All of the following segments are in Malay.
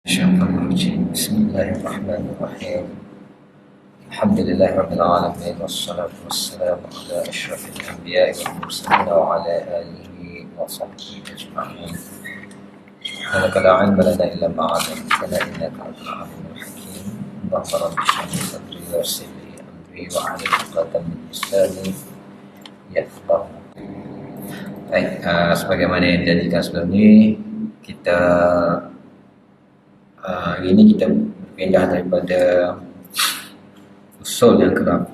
الشيطان الرجيم بسم الله الرحمن الرحيم الحمد لله رب العالمين والصلاة والسلام على أشرف الأنبياء والمرسلين وعلى آله وصحبه أجمعين سبحانك لا علم لنا إلا ما علمتنا إنك أنت العليم الحكيم اللهم رب اشرح لي صدري ويسر لي أمري واحلل عقدة من لساني يفقهوا. Baik, sebagaimana yang dijadikan sebelum ini, kita hari ini kita berpindah daripada usul yang ke-8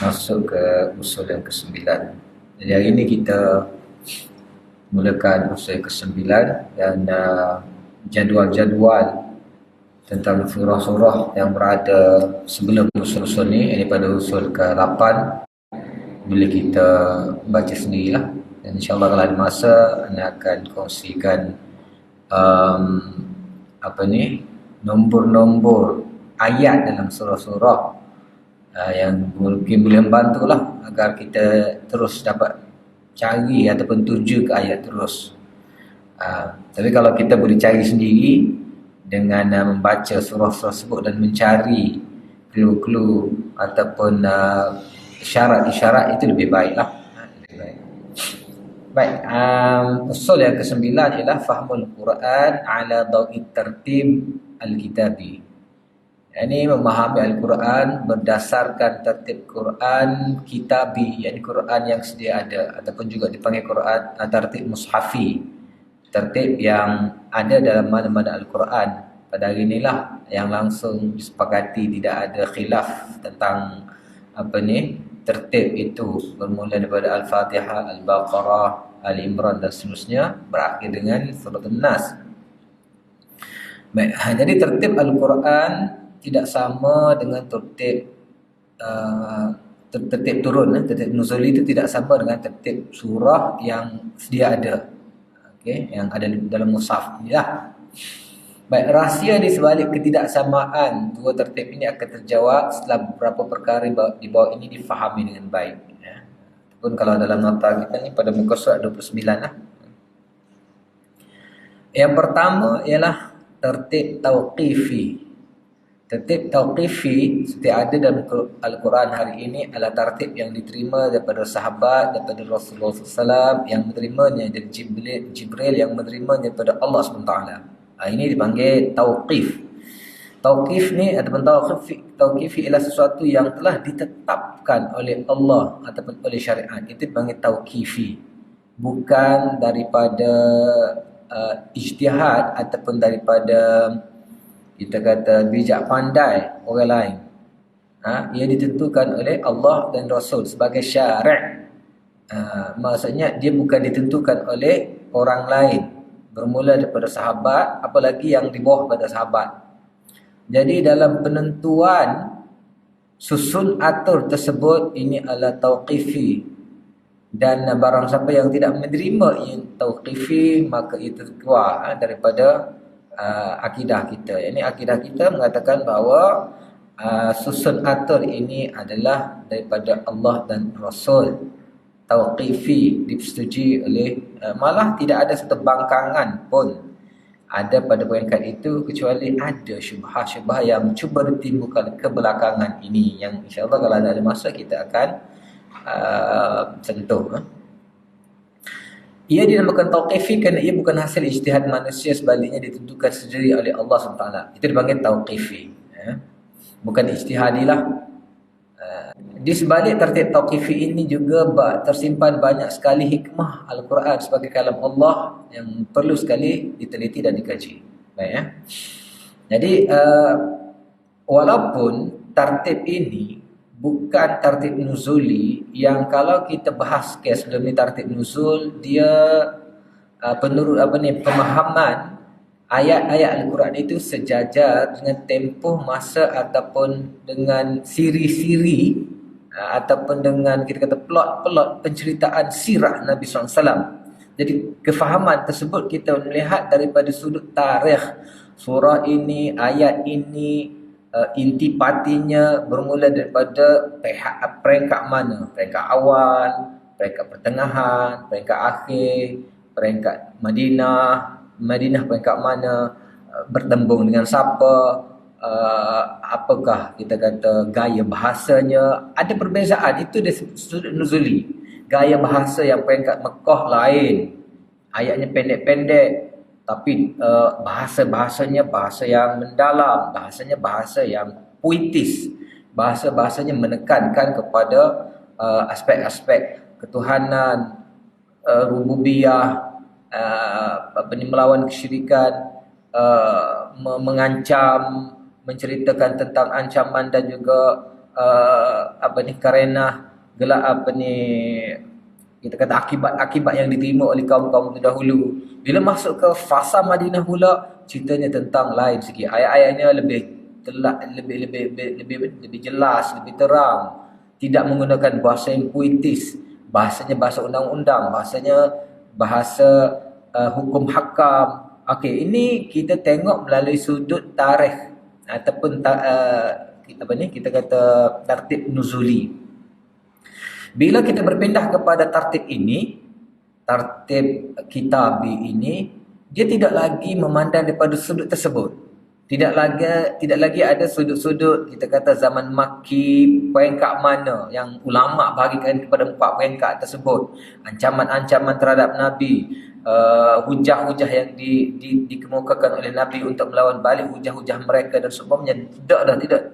masuk ke usul yang ke-9. Jadi hari ini kita mulakan usul ke-9 dan jadual-jadual tentang surah-surah yang berada sebelum usul-usul ni, daripada usul ke-8 boleh kita baca sendirilah. Dan insyaAllah kalau ada masa Anda akan kongsikan nombor-nombor ayat dalam surah-surah yang mungkin boleh membantulah agar kita terus dapat cari ataupun tuju ke ayat terus. Tapi kalau kita boleh cari sendiri dengan membaca surah-surah tersebut dan mencari clue-clue ataupun isyarat-isyarat, itu lebih baiklah. Baik, usul yang ke-9 ialah fahmul Quran ala dawi tertib al-kitabi. Ini memahami Al-Quran berdasarkan tertib Quran kitabi, yakni Quran yang sedia ada, ataupun juga dipanggil Quran tertib mushafi, tertib yang ada dalam mana-mana Al-Quran. Pada hari inilah yang langsung disepakati, tidak ada khilaf tentang tertib itu, bermula daripada Al-Fatihah, Al-Baqarah, Al-Imran dan seterusnya, berakhir dengan Surah An-Nas. Baik, jadi tertib Al-Quran tidak sama dengan tertib turun. Tertib nuzuli itu tidak sama dengan tertib surah yang sedia ada, yang ada dalam mushaf. Ya. Baik, rahsia di sebalik ketidaksamaan dua tertib ini akan terjawab setelah beberapa perkara di bawah ini difahami dengan baik. Pun kalau dalam nota kita ni pada muka surat 29 lah. Yang pertama ialah tertib tauqifi. Tertib tauqifi seperti ada dalam Al-Quran hari ini adalah tertib yang diterima daripada sahabat, daripada Rasulullah SAW, yang menerimanya dari Jibril yang menerimanya daripada Allah SWT. Ini dipanggil tauqif. Tauqif ni ataupun tauqif ialah sesuatu yang telah ditetapkan oleh Allah ataupun oleh syariat. Itu dipanggil tauqifi. Bukan daripada ijtihad ataupun daripada kita kata bijak pandai orang lain. Ia ditentukan oleh Allah dan Rasul sebagai syari'. Maksudnya dia bukan ditentukan oleh orang lain, bermula daripada sahabat, apalagi yang di bawah pada sahabat. Jadi dalam penentuan susun atur tersebut, ini adalah tauqifi. Dan barang siapa yang tidak menerima ini tauqifi, maka itu keluar daripada akidah kita. Ini akidah kita mengatakan bahawa susun atur ini adalah daripada Allah dan Rasul. Tauqifi disetujui oleh malah tidak ada satu bangkangan pun ada pada peringkat itu, kecuali ada syubhah-syubhah yang cuba ditimbulkan kebelakangan ini, yang insyaAllah kalau ada masa kita akan sentuh. Ia dinamakan tauqifi kerana ia bukan hasil ijtihad manusia, sebaliknya ditentukan sendiri oleh Allah SWT. Itu dipanggil tauqifi, bukan ijtihadilah. Di sebalik tertib tauqifi ini juga tersimpan banyak sekali hikmah Al-Quran sebagai kalam Allah yang perlu sekali diteliti dan dikaji. Baik, ya. Jadi walaupun tertib ini bukan tertib nuzuli, yang kalau kita bahas kes sebelum ni tertib nuzul, dia penurut pemahaman ayat-ayat Al-Quran itu sejajar dengan tempoh masa ataupun dengan siri-siri ataupun dengan kita kata plot-plot penceritaan sirah Nabi SAW. Jadi kefahaman tersebut kita melihat daripada sudut tarikh surah ini, ayat ini, intipatinya bermula daripada peringkat mana, peringkat awal, peringkat pertengahan, peringkat akhir, peringkat Madinah peringkat mana, bertembung dengan siapa, apakah kita kata gaya bahasanya, ada perbezaan. Itu dari sudut nuzuli. Gaya bahasa yang peringkat Mekah lain, ayatnya pendek-pendek, tapi bahasa-bahasanya bahasa yang mendalam, bahasanya bahasa yang puitis, bahasa-bahasanya menekankan kepada aspek-aspek ketuhanan, rububiyah, melawan kesyirikan, mengancam, menceritakan tentang ancaman dan juga karena gelak kita kata akibat-akibat yang diterima oleh kaum-kaum terdahulu. Bila masuk ke fasa Madinah pula, ceritanya tentang lain sikit. Ayat-ayatnya lebih lebih jelas, lebih terang. Tidak menggunakan bahasa yang puitis. Bahasanya bahasa undang-undang, bahasanya bahasa hukum hakam. Okey, ini kita tengok melalui sudut tarikh ataupun kita kata tertib nuzuli. Bila kita berpindah kepada tartib ini, tartib kitabi ini, dia tidak lagi memandang daripada sudut tersebut. Tidak lagi ada sudut-sudut kita kata zaman Makki, peringkat mana yang ulama bahagikan kepada 4 peringkat tersebut. Ancaman-ancaman terhadap Nabi, hujah-hujah yang dikemukakan oleh Nabi untuk melawan balik hujah-hujah mereka dan sebagainya.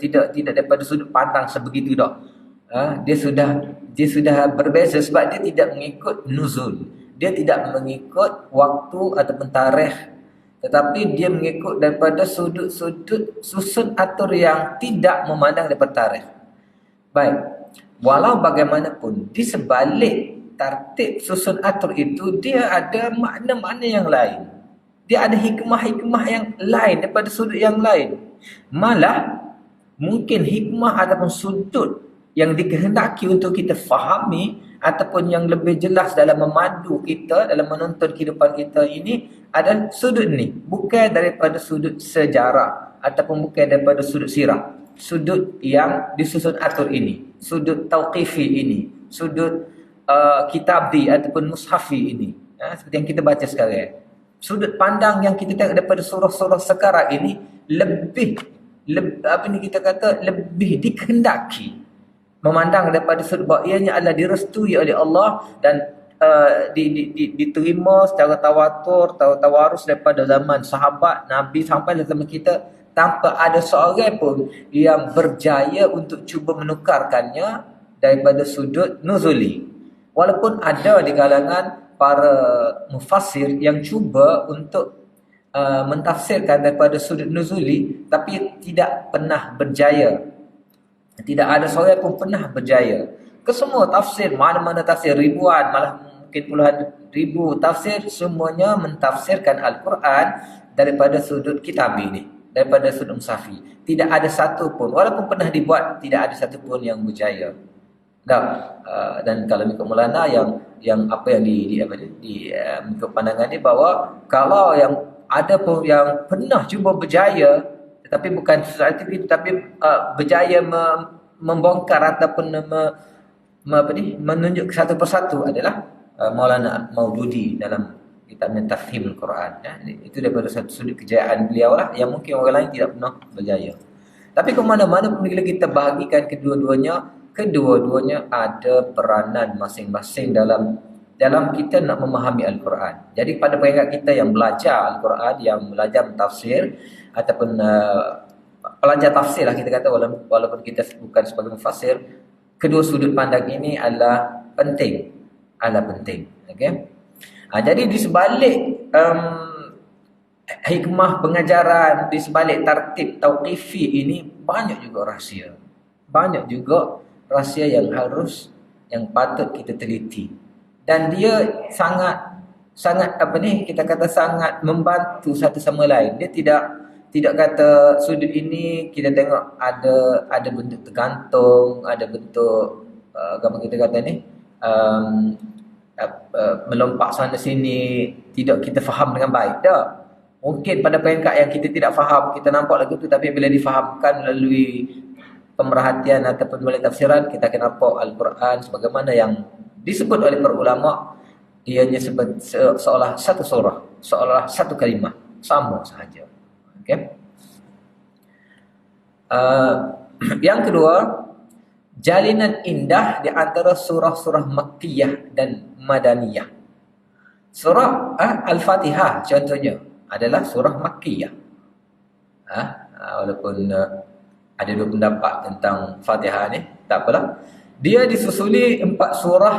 Tidak daripada sudut pandang sebegitu dah. Dia sudah berbeza sebab dia tidak mengikut nuzul. Dia tidak mengikut waktu ataupun tarikh, tetapi dia mengikut daripada sudut-sudut susun atur yang tidak memandang daripada tarikh. Baik, walau bagaimanapun di sebalik tertib susun atur itu dia ada makna-makna yang lain. Dia ada hikmah-hikmah yang lain daripada sudut yang lain. Malah mungkin hikmah ataupun sudut yang dikehendaki untuk kita fahami ataupun yang lebih jelas dalam memandu kita, dalam menuntun kehidupan kita ini adalah sudut ni. Bukan daripada sudut sejarah ataupun bukan daripada sudut sirah. Sudut yang disusun atur ini, sudut tauqifi ini, sudut kitabi ataupun mushafi ini. Seperti yang kita baca sekarang. Sudut pandang yang kita tengok daripada surah-surah sekarang ini lebih dikehendaki memandang daripada sudut bahawa ianya adalah direstui oleh Allah dan diterima secara tawarus daripada zaman sahabat Nabi sampai zaman kita, tanpa ada seorang pun yang berjaya untuk cuba menukarkannya daripada sudut nuzuli. Walaupun ada di kalangan para mufassir yang cuba untuk mentafsirkan daripada sudut nuzuli, tapi tidak pernah berjaya. Tidak ada seorang pun pernah berjaya. Kesemua tafsir, mana-mana tafsir, ribuan, malah mungkin puluhan ribu tafsir, semuanya mentafsirkan Al-Quran daripada sudut kitabi ni, daripada sudut mushafi. Tidak ada satu pun, walaupun pernah dibuat, tidak ada satu pun yang berjaya. Dan kalau ikut Maulana yang apa yang ikut pandangan ni, bahawa kalau yang ada pun yang pernah cuba berjaya, tetapi bukan sesuatu itu, tapi berjaya membongkar ataupun menunjuk satu persatu adalah Maulana Maududi dalam kitabnya Tafhimul Quran. Itu daripada satu sudut kejayaan beliau lah, yang mungkin orang lain tidak pernah berjaya. Tapi ke mana-mana pun bila kita bahagikan kedua-duanya ada peranan masing-masing dalam kita nak memahami Al-Quran. Jadi pada peringkat kita yang belajar Al-Quran, yang belajar tafsir ataupun pelajar tafsir lah kita kata, walaupun kita bukan sebagai mufassir, kedua sudut pandang ini adalah penting. Okay? Jadi di sebalik hikmah pengajaran, di sebalik tertib tauqifi ini banyak juga rahsia. Banyak juga rahsia yang patut kita teliti. Dan dia sangat kita kata sangat membantu satu sama lain. Dia tidak kata sudut ini kita tengok ada bentuk tergantung, ada bentuk apa kita kata ni melompat sana sini, tidak kita faham dengan baik. Tak. Mungkin pada peringkat yang kita tidak faham, kita nampak lagu tu, tapi bila difahamkan melalui pemerhatian ataupun melalui tafsiran, kita akan nampak Al-Quran sebagaimana yang disebut oleh para ulama, ianya seolah satu surah, seolah satu kalimah, sama sahaja. Okey. Yang kedua, jalinan indah di antara surah-surah Makkiyah dan Madaniyah. Surah Al-Fatihah contohnya adalah surah Makkiyah. Walaupun ada dua pendapat tentang Fatihah ni, tak apalah. Dia disusuli 4 surah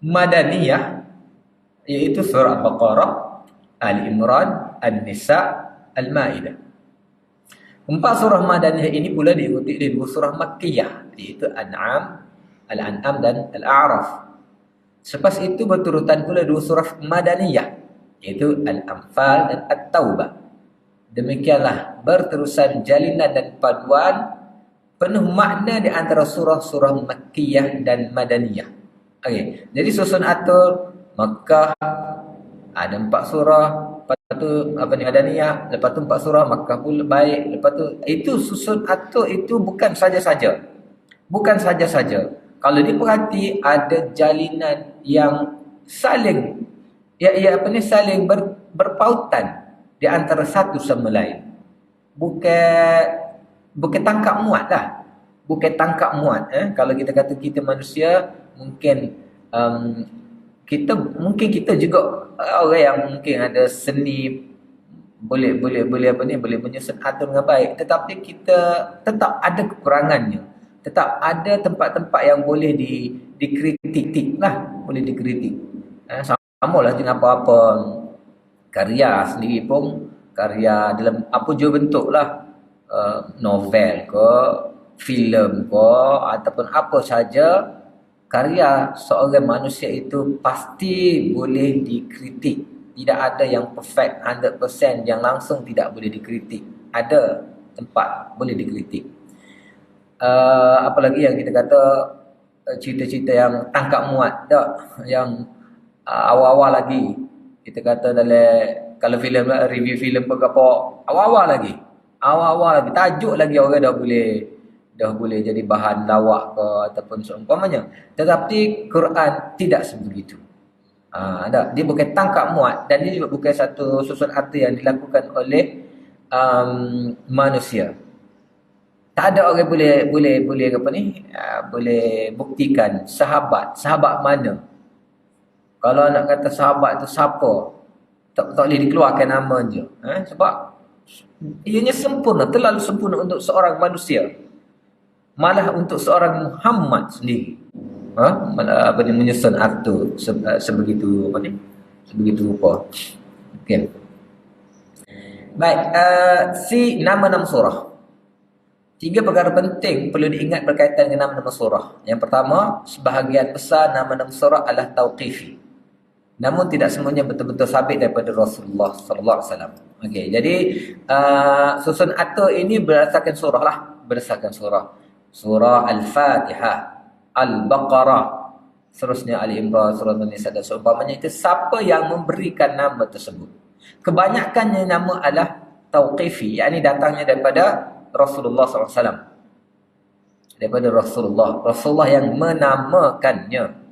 Madaniyah, iaitu surah Al-Baqarah, Ali Imran, An-Nisa, Al-Maidah. 4 surah Madaniyah ini pula diikuti oleh 2 surah Makkiyah, iaitu Al-An'am dan Al-A'raf. Selepas itu berturutan pula 2 surah Madaniyah, iaitu Al-Anfal dan At-Taubah. Demikianlah berterusan jalinan dan paduan penuh makna di antara surah-surah Makkiyah dan Madaniyah. Okey, jadi susun atur Makkah ada 4 surah, lepas tu Madaniyah, lepas tu 4 surah Makkah pula baik, lepas tu itu susun atur itu bukan saja-saja. Bukan saja-saja. Kalau diperhati ada jalinan yang saling saling berpautan di antara satu sama lain. Bukan tangkap muat lah. Bukan tangkap muat. Kalau kita kata kita manusia, mungkin kita juga orang yang mungkin ada seni boleh menyusun atur dengan baik, tetapi kita tetap ada kekurangannya. Tetap ada tempat-tempat yang boleh dikritik lah, boleh dikritik. Samalah dengan apa-apa karya sendiri pun, karya dalam apa jua bentuk lah, novel ke, filem ke, ataupun apa saja, karya seorang manusia itu pasti boleh dikritik. Tidak ada yang perfect 100% yang langsung tidak boleh dikritik. Ada tempat boleh dikritik. Apalagi yang kita kata cerita-cerita yang tangkap muat tak, yang awal-awal lagi kita kata dalam, kalau filem review filem apa awal-awal lagi tajuk lagi orang dah boleh jadi bahan lawak ke ataupun seumpamanya. Tetapi Quran tidak sebegitu. Dia bukan tangkap muat, dan dia juga bukan satu susun arti yang dilakukan oleh manusia. Tak ada orang boleh boleh buktikan sahabat mana. Kalau nak kata sahabat tu siapa, tak boleh dikeluarkan nama je. Sebab ianya sempurna, terlalu sempurna untuk seorang manusia. Malah untuk seorang Muhammad sendiri. Menyusun arti sebegitu rupa. Okey. Baik, nama-nama surah. 3 perkara penting perlu diingat berkaitan dengan nama-nama surah. Yang pertama, sebahagian besar nama-nama surah adalah tauqifi. Namun tidak semuanya betul-betul sabit daripada Rasulullah sallallahu alaihi wasallam. Okey, jadi susun atur ini berdasarkan surah lah, berdasarkan surah. Surah Al-Fatihah, Al-Baqarah, seterusnya Ali Imran, surah An-Nisa dan seumpamanya, itu siapa yang memberikan nama tersebut. Kebanyakannya nama adalah tauqifi, yakni datangnya daripada Rasulullah SAW. Daripada Rasulullah yang menamakannya.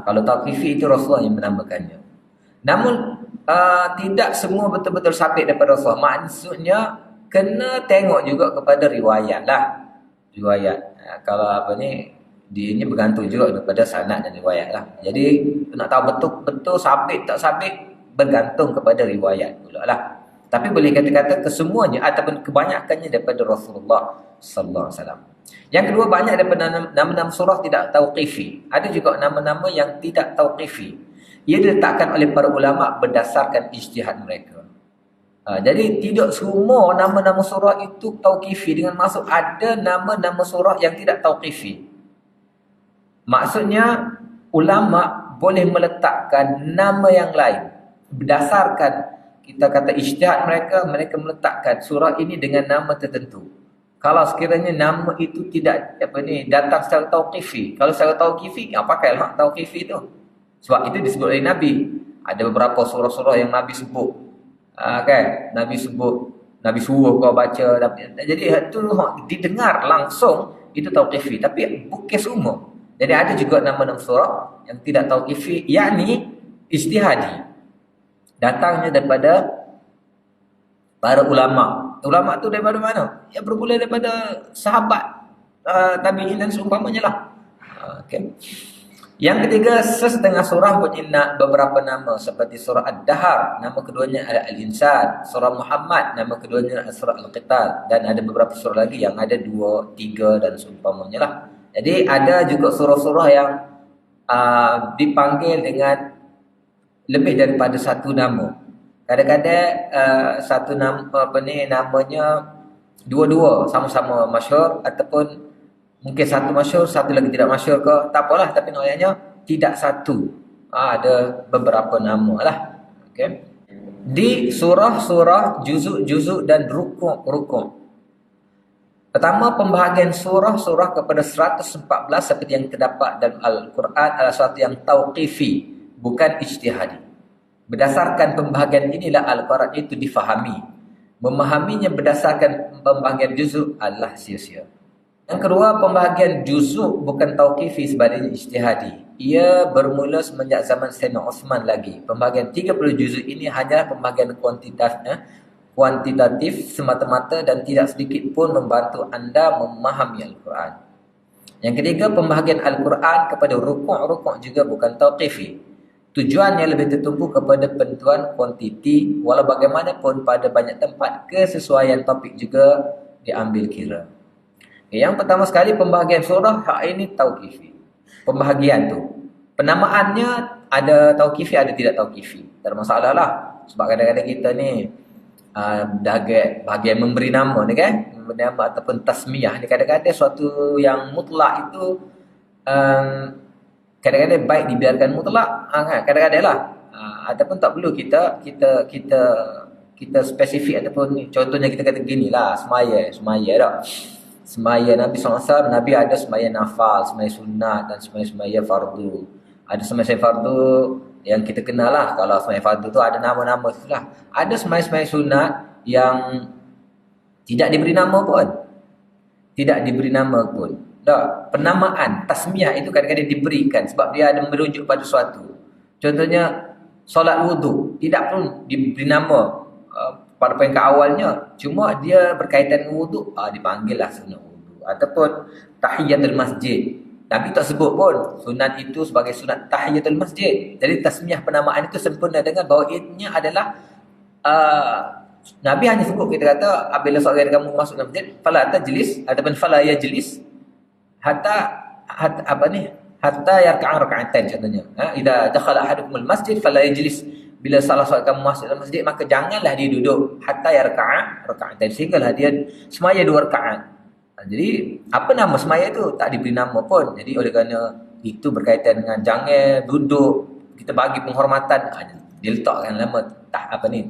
Kalau tauqifi itu Rasulullah yang menamakannya. Namun tidak semua betul-betul sabit daripada Rasulullah. Maksudnya kena tengok juga kepada riwayat lah. Riwayat. Kalau dia ini bergantung juga daripada sanad dan riwayat lah. Jadi nak tahu betul sabit tak sabit bergantung kepada riwayat pula lah. Tapi boleh kata-kata kesemuanya ataupun kebanyakannya daripada Rasulullah sallallahu alaihi wasallam. Yang kedua, banyak daripada nama-nama surah tidak tauqifi. Ada juga nama-nama yang tidak tauqifi. Ia diletakkan oleh para ulama berdasarkan ijtihad mereka. Jadi tidak semua nama-nama surah itu tauqifi, dengan maksud ada nama-nama surah yang tidak tauqifi. Maksudnya ulama boleh meletakkan nama yang lain berdasarkan, kita kata ijtihad mereka meletakkan surah ini dengan nama tertentu. Kalau sekiranya nama itu tidak datang secara tauqifi. Kalau secara tauqifi, pakailah tauqifi itu. Sebab itu disebut oleh Nabi. Ada beberapa surah-surah yang Nabi sebut. Nabi sebut, Nabi suruh kau baca. Jadi itu didengar langsung, itu tauqifi. Tapi bukan semua. Jadi ada juga nama-nama surah yang tidak tauqifi, yakni ijtihadi. Datangnya daripada para ulama. Ulama tu daripada mana? Ya bermula daripada sahabat, tabi'in dan seumpamanya lah. Okay. Yang ketiga, sesetengah surah punya beberapa nama seperti surah Ad-Dahr, nama keduanya adalah Al-Insan, surah Muhammad, nama keduanya adalah surah Al-Qital, dan ada beberapa surah lagi yang ada 2, 3 dan seumpamanya lah. Jadi ada juga surah-surah yang dipanggil dengan lebih daripada satu nama. Kadang-kadang satu nama namanya dua-dua sama-sama masyhur, ataupun mungkin satu masyhur, satu lagi tidak masyhur ke, tak apalah, tapi namanya tidak satu. Ada beberapa nama lah. Okay. Di surah-surah, juzuk-juzuk dan rukuk-rukuk. Pertama, pembahagian surah-surah kepada 114 seperti yang terdapat dalam Al-Quran adalah sesuatu yang tauqifi, bukan ijtihadi. Berdasarkan pembahagian inilah Al-Quran itu difahami. Memahaminya berdasarkan pembahagian juzuk adalah sia-sia. Yang kedua, pembahagian juzuk bukan tauqifi sebaliknya ijtihadi. Ia bermula semenjak zaman Sayyidina Uthman lagi. Pembahagian 30 juzuk ini hanyalah pembahagian kuantitatif semata-mata dan tidak sedikit pun membantu anda memahami Al-Quran. Yang ketiga, pembahagian Al-Quran kepada rukuk-rukuk juga bukan tauqifi. Tujuannya lebih tertumpu kepada penentuan kuantiti, walau bagaimanapun pada banyak tempat kesesuaian topik juga diambil kira. Yang pertama sekali, pembahagian surah hak ini tauqifi. Pembahagian tu, penamaannya ada tauqifi, ada tidak tauqifi. Tak ada masalah lah. Sebab kadang-kadang kita ni bahagian memberi nama ni kan, memberi nama ataupun tasmiyah ni, kadang-kadang suatu yang mutlak itu kadang-kadang baik dibiarkan mutlak, kan? Kadang-kadang lah. Ataupun tak perlu kita spesifik, ataupun ni contohnya kita kata ginilah, semaya tak. Semaya Nabi SAW, Nabi ada semaya nafal, semaya sunat dan semaya fardu. Ada semaya fardu yang kita kenal lah. Kalau semaya fardu tu ada nama-nama tu lah. Ada semaya sunat yang tidak diberi nama pun. Tidak diberi nama pun. Tak. Penamaan, tasmiyah itu kadang-kadang diberikan sebab dia ada merujuk pada suatu. Contohnya, solat wudu. Tidak pun diberi nama pada peringkat awalnya, cuma dia berkaitan dengan wudu, dipanggillah sunat wudu. Ataupun tahiyatul masjid, Nabi tak sebut pun sunat itu sebagai sunat tahiyatul masjid. Jadi tasmiyah penamaan itu sempurna dengan bahawa ianya adalah Nabi hanya sebut, kita kata apabila seorang kamu masuk dalam masjid, fala tajlis ataupun fala yajlis hatta yarka'a raka'atain contohnya. Idza dakhala ahadukumul masjid fala yajlis. Bila salah seorang kamu masuk dalam masjid, maka janganlah dia duduk hatta yarka'a raka'atain, sehinggalah dia semaya 2 rakaat. Jadi apa nama semaya itu tak diberi nama pun. Jadi oleh kerana itu berkaitan dengan jangan duduk, kita bagi penghormatan, dia letakkan nama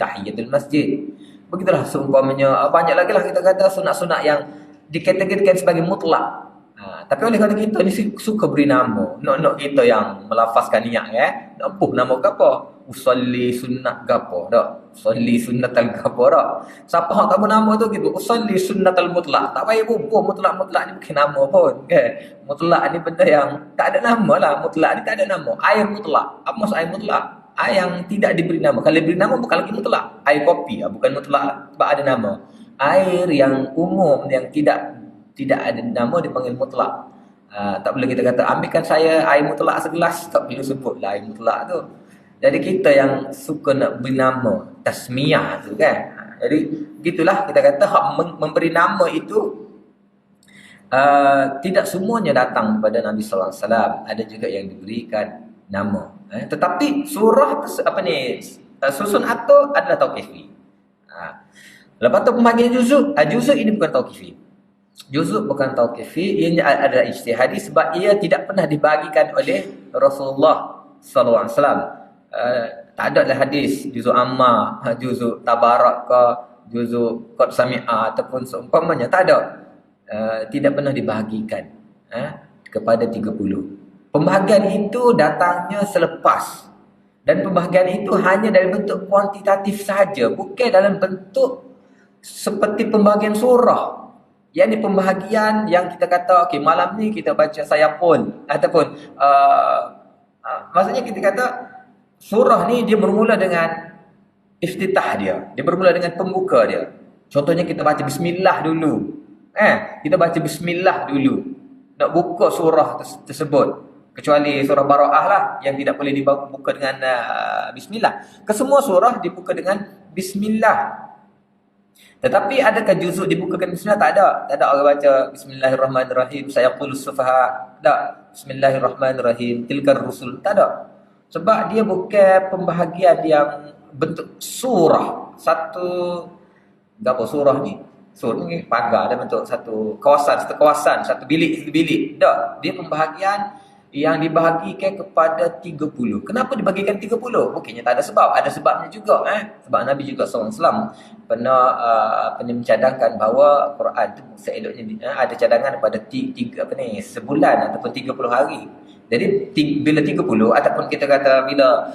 tahiyatul masjid. Begitulah seumpamanya banyak lagi lah kita kata sunat-sunat yang dikategorikan sebagai mutlak. Tapi oleh kerana kita ni suka beri nama, nak kita yang melafazkan niat nak nama ke apa? Usalli sunnat gapo dak? Usalli sunnatal gapo dak? Siapa hak tak nama tu gitu? Usalli sunnatal mutlak. Tak payah bubuh mutlak ni bukan nama pun, kan? Mutlak ni benda yang tak ada nama lah. Mutlak ni tak ada nama. Air mutlak. Apa maksud air mutlak? Air yang tidak diberi nama. Kalau diberi nama bukan lagi mutlak. Air kopi bukan mutlak sebab ada nama. Air yang umum yang tidak ada nama dipanggil mutlak. Tak boleh kita kata ambilkan saya air mutlak segelas, tak perlu sebutlah air mutlak tu. Jadi kita yang suka nak beri nama tasmiyah tu kan. Jadi gitulah kita kata hak memberi nama itu tidak semuanya datang daripada Nabi sallallahu alaihi wasallam. Ada juga yang diberikan nama. Tetapi surah susun atau adalah tauqifi. Lepas tu pembagian juzuk. Juzuk ini bukan tauqifi. Juzuk bukan tauqifi, ianya adalah ijtihadi sebab ia tidak pernah dibagikan oleh Rasulullah sallallahu alaihi wasallam. Tak ada lah hadis juzuk amma, juzuk tabarak ke, juzuk qad sami'a ataupun seumpamanya, tak ada. Tidak pernah dibahagikan kepada 30. Pembahagian itu datangnya selepas, dan pembahagian itu hanya dalam bentuk kuantitatif sahaja, bukan dalam bentuk seperti pembahagian surah. Yang ni pembahagian yang kita kata okey, malam ni kita baca sayapun ataupun maksudnya kita kata surah ni dia bermula dengan iftitah dia. Dia bermula dengan pembuka dia. Contohnya kita baca bismillah dulu. Kita baca bismillah dulu. Nak buka surah tersebut. Kecuali surah Bara'ah lah yang tidak boleh dibuka dengan bismillah. Kesemua surah dibuka dengan bismillah. Tetapi adakah juzuk dibukakan bismillah? Tak ada. Tak ada orang baca bismillahirrahmanirrahim. Sayaqulus sufaha. Tak. Bismillahirrahmanirrahim. Tilkar rusul. Tak ada. Sebab dia bukan pembahagian yang bentuk surah. Berapa surah ni? Surah ni pagar dia bentuk satu kawasan, satu bilik. Tak. Dia pembahagian yang dibahagikan kepada 30. Kenapa dibagikan 30? Bukannya tak ada sebab. Ada sebabnya juga. Sebab Nabi juga SAW pernah mencadangkan bahawa Quran tu seeloknya ada cadangan pada sebulan ataupun 30 hari. Jadi bila 30 ataupun kita kata bila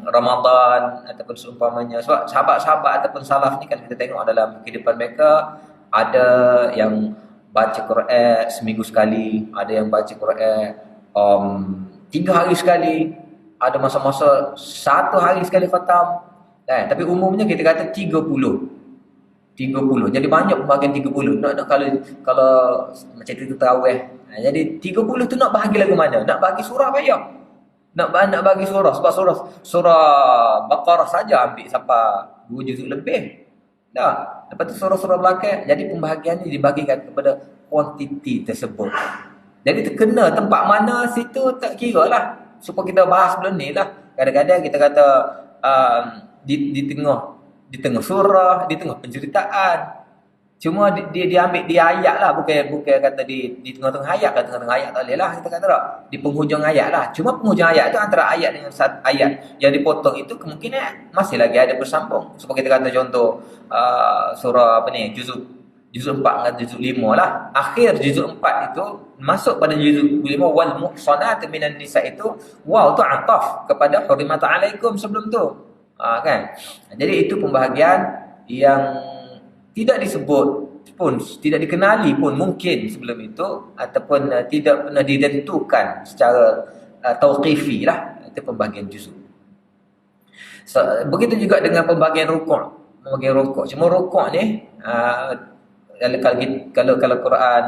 Ramadan ataupun seumpamanya, sebab sahabat-sahabat ataupun salaf ni kan kita tengok dalam kehidupan mereka, ada yang baca Quran seminggu sekali, ada yang baca Quran 3 hari sekali, ada masa-masa 1 hari sekali khatam. Tapi umumnya kita kata 30. Jadi banyak pembahagian 30. Nak kalau macam itu tarawih. Jadi 30 tu nak bahagi lagu mana? Nak bagi surah payah. Nak bagi surah sebab surah Baqarah saja ambil sampai 2 juzuk lebih. Dah. Lepas tu surah-surah belakang. Jadi pembahagian ni dibagikan kepada kuantiti tersebut. Jadi terkena tempat mana situ tak kira lah. Supaya kita bahas belum ni lah. Kadang-kadang kita kata di tengah surah, di tengah penceritaan. Cuma dia ambil di ayat lah. Bukan kata di tengah-tengah ayat. Kalau tengah-tengah ayat tak boleh lah. Kita kata tak. Di penghujung ayat lah. Cuma penghujung ayat tu antara ayat dengan ayat yang dipotong itu kemungkinan masih lagi ada bersambung. Supaya kita kata contoh surah juzuk 4 dengan juzuk 5 lah. Akhir juzuk 4 itu masuk pada juzuk 5 wal muhsanatu minan nisa itu waw tu ataf kepada hurimat alaikum sebelum tu. Kan? Jadi itu pembahagian yang tidak disebut pun, tidak dikenali pun mungkin sebelum itu ataupun tidak pernah ditentukan secara tauqifi lah. Itu pembahagian juzuk. Begitu juga dengan pembahagian rukuk. Cuma rukuk ni kalau Quran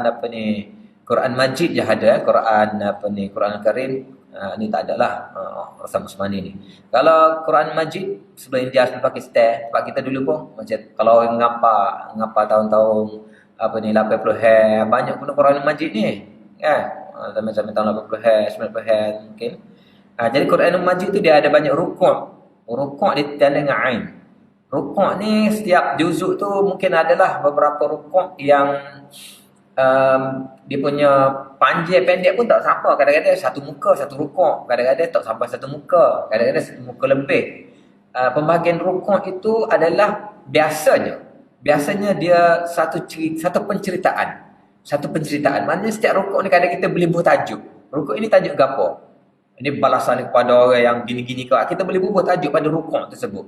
Quran Majid je ada, Quran Karim ni tak adalah Rasam Usmani ni. Kalau Quran Majid sebelum India sampai Pakistan, tempat kita dulu pun macam kalau orang ngapa tahun-tahun 80 banyak pun Quran Majid ni kan. Zaman tahun 80 90 mungkin. Jadi Quran Majid tu dia ada banyak rukuk. Rukuk ditanda dengan ain. Rukuk ni setiap juzuk tu mungkin adalah beberapa rukuk yang dia punya panjang pendek pun tak sampai. Kadang-kadang satu muka satu rukuk, kadang-kadang tak sampai satu muka, kadang-kadang satu muka lebih. Pembahagian rukuk itu adalah biasanya dia satu penceritaan. Maknanya setiap rukuk ni kadang kita boleh buat tajuk. Rukuk ini tajuk gapo? Ini balasan kepada orang yang gini-gini ke. Kita boleh buat tajuk pada rukuk tersebut.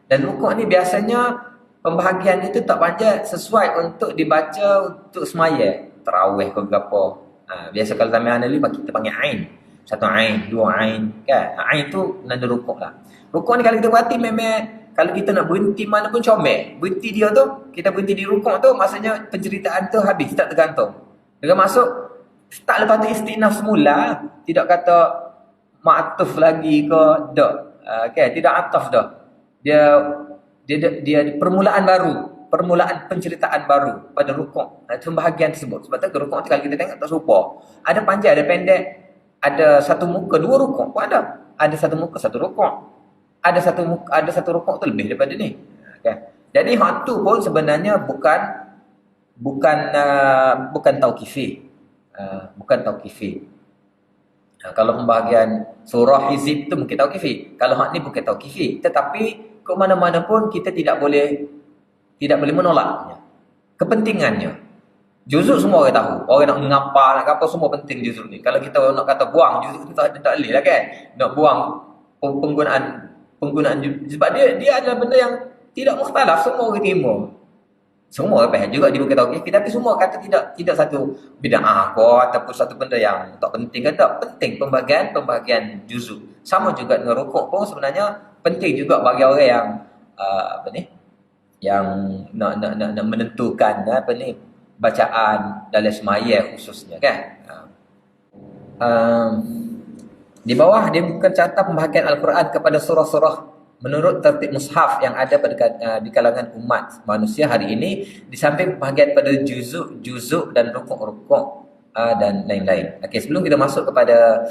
Dan rukuk ni biasanya pembahagian itu tak panjang sesuai untuk dibaca untuk semaya, tarawih ke apa. Biasa kalau zaman Hanafi kita panggil ain. Satu ain, dua ain, kan? Ain tu nanda rukuk lah. Rukuk ni kalau kita berhati memang kalau kita nak berhenti mana pun comel. Berhenti dia tu, kita berhenti di rukuk tu maksudnya penceritaan tu habis, tak tergantung. Dia masuk start lepas tu istinaf semula, tidak kata ma'atuf lagi ke dak. Okay, tidak ataf dah. Dia permulaan baru, permulaan penceritaan baru pada rukuk. Itu bahagian tersebut. Sebab tu rukuk kalau kita tengok tak serupa. Ada panjang, ada pendek, ada satu muka, dua rukuk pun ada. Ada satu muka, satu rukuk. Ada satu rukuk tu lebih daripada ni. Okay. Jadi hak tu pun sebenarnya bukan tauqifi. Bukan tauqifi. Kalau pembahagian surah hizib tu mungkin tauqifi. Kalau hak ni bukan tauqifi, tetapi ke mana-mana pun kita tidak boleh menolaknya. Kepentingannya. Juzuk semua orang tahu. Orang nak mengapa, nak apa semua penting juzuk ni. Kalau kita nak kata buang juzuk tu tak boleh lah kan. Nak buang penggunaan juzuk. Sebab dia adalah benda yang tidak mukhtalaf, semua orang terima. Semua orang faham juga di bukan tauhid, tapi semua kata tidak satu bid'ah ataupun satu benda yang tak penting kan. Tak penting pembahagian juzuk. Sama juga dengan rukuk pun sebenarnya penting juga bagi orang yang apa ni, yang nak menentukan bacaan dalam semaya khususnya kan. Di bawah dia bukan catat pembahagian Al-Quran kepada surah-surah menurut tertib mushaf yang ada di kalangan umat manusia hari ini, di samping pembahagian pada juzuk dan rukuk-rukuk dan lain-lain. Okey, sebelum kita masuk kepada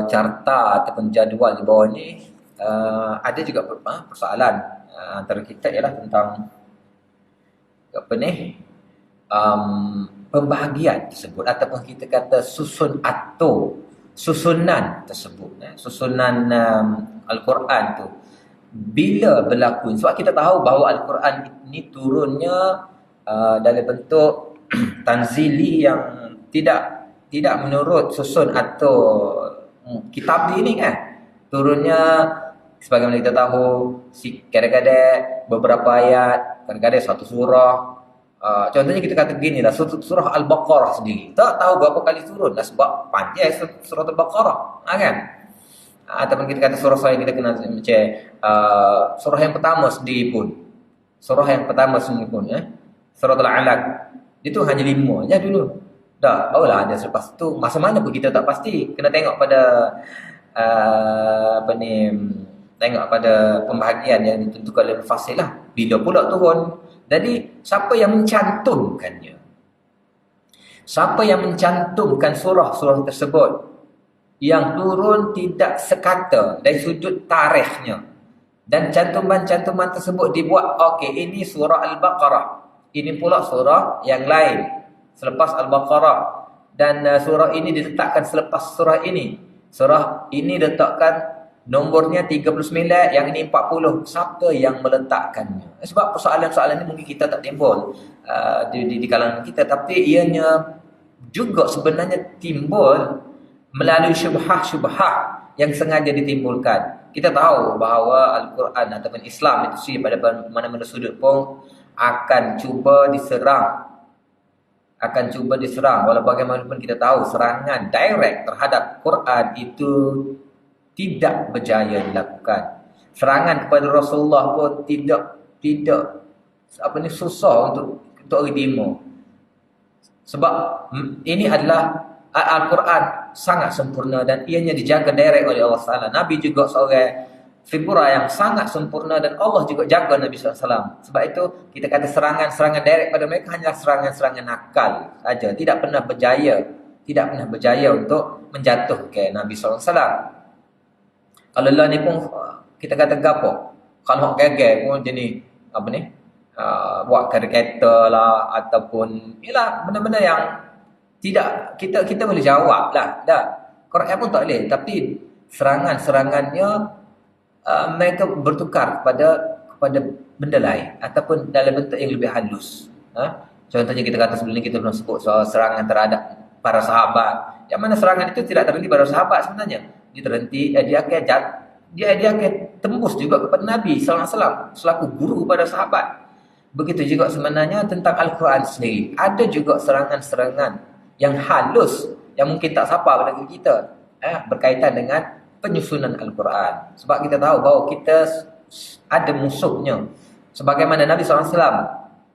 carta ataupun jadual di bawah ni, ada juga persoalan antara kita ialah tentang apa ni, pembahagian tersebut ataupun kita kata susunan tersebut, susunan Al-Quran tu bila berlaku. Sebab kita tahu bahawa Al-Quran ini turunnya dalam bentuk tanzili yang tidak menurut susun atau kitab ini kan. Turunnya sebagaimana kita tahu, kadang-kadang beberapa ayat, kadang-kadang satu surah. Contohnya kita kata begini lah, surah Al-Baqarah sendiri tak tahu berapa kali turun lah, sebab panjang surah Al-Baqarah kan. Ataupun kita kata surah yang kita kenal macam surah yang pertama sendiri pun, surah Al-Alaq itu hanya 5 je dulu. Dah barulah ada selepas tu. Masa mana pun kita tak pasti, kena tengok pada tengok pada pembahagian yang ditentukan oleh mufassir lah, bila pula turun. Jadi siapa yang mencantumkannya, siapa yang mencantumkan surah-surah tersebut yang turun tidak sekata dari sudut tarikhnya, dan cantuman-cantuman tersebut dibuat, okey, ini surah Al-Baqarah, ini pula surah yang lain selepas Al-Baqarah, dan surah ini diletakkan selepas surah ini, surah ini letakkan nombornya 39, yang ini 40. Siapa yang meletakkannya? Sebab persoalan-soalan ini mungkin kita tak timbul di kalangan kita, tapi ianya juga sebenarnya timbul melalui syubhah-syubhah yang sengaja ditimbulkan. Kita tahu bahawa Al-Quran ataupun Islam itu sendiri pada mana-mana sudut pun akan cuba diserang. Walau bagaimanapun kita tahu serangan direct terhadap Quran itu tidak berjaya dilakukan. Serangan kepada Rasulullah pun tidak susah untuk diterima. Sebab ini adalah Al-Quran sangat sempurna dan ianya dijaga direct oleh Allah SWT. Nabi juga seorang figura yang sangat sempurna dan Allah juga jaga Nabi SAW. Sebab itu kita kata serangan-serangan direct pada mereka hanyalah serangan-serangan akal saja. Tidak pernah berjaya untuk menjatuhkan Nabi SAW. Kalau lah ni pun kita kata gapo, kalau hok gagal pun jenis buat karikatur lah, ataupun ialah benda-benda yang tidak kita boleh jawab lah. Quran pun tak boleh, tapi serangannya mereka bertukar kepada benda lain ataupun dalam bentuk yang lebih halus. Contohnya kita kata sebelum ni kita pernah sebut soal serangan terhadap para sahabat, yang mana serangan itu tidak terhenti pada sahabat sebenarnya. Dia terhenti, dia akan tembus juga kepada Nabi SAW selaku guru pada sahabat. Begitu juga sebenarnya tentang Al-Quran sendiri. Ada juga serangan-serangan yang halus yang mungkin tak sapa pada kita berkaitan dengan penyusunan Al-Quran. Sebab kita tahu bahawa kita ada musuhnya. Sebagaimana Nabi SAW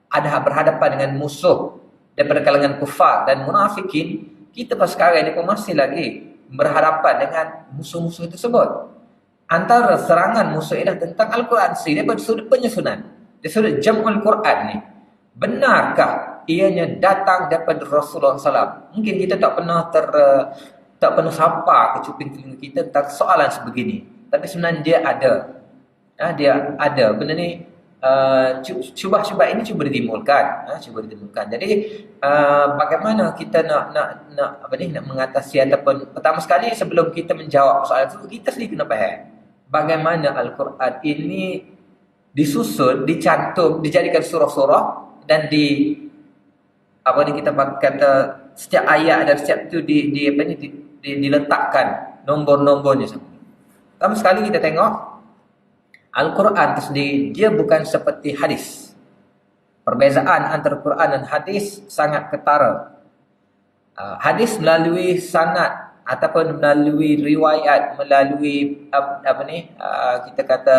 ada berhadapan dengan musuh daripada kalangan kufar dan munafikin, kita pas sekarang ini pun masih lagi berhadapan dengan musuh-musuh tersebut. Antara serangan musuh ialah tentang Al-Quran sendiri daripada sudut penyusunan, dari sudut jam'ul Quran ni. Benarkah ianya datang daripada Rasulullah SAW? Mungkin kita tak pernah sapa ke cuping telinga kita tentang soalan sebegini. Tapi sebenarnya dia ada. Dia ada. Benda ni cuba ini cuba ditimbulkan. Jadi bagaimana kita nak mengatasi, ataupun pertama sekali sebelum kita menjawab soalan itu, kita sendiri kena faham bagaimana Al-Quran ini disusun, dicantum, dijadikan surah-surah, dan kita kata setiap ayat dan setiap itu diletakkan nombor-nombornya. Pertama sekali kita tengok Al-Quran itu sendiri, dia bukan seperti hadis. Perbezaan antara Quran dan hadis sangat ketara. Hadis melalui sanad ataupun melalui riwayat, melalui kita kata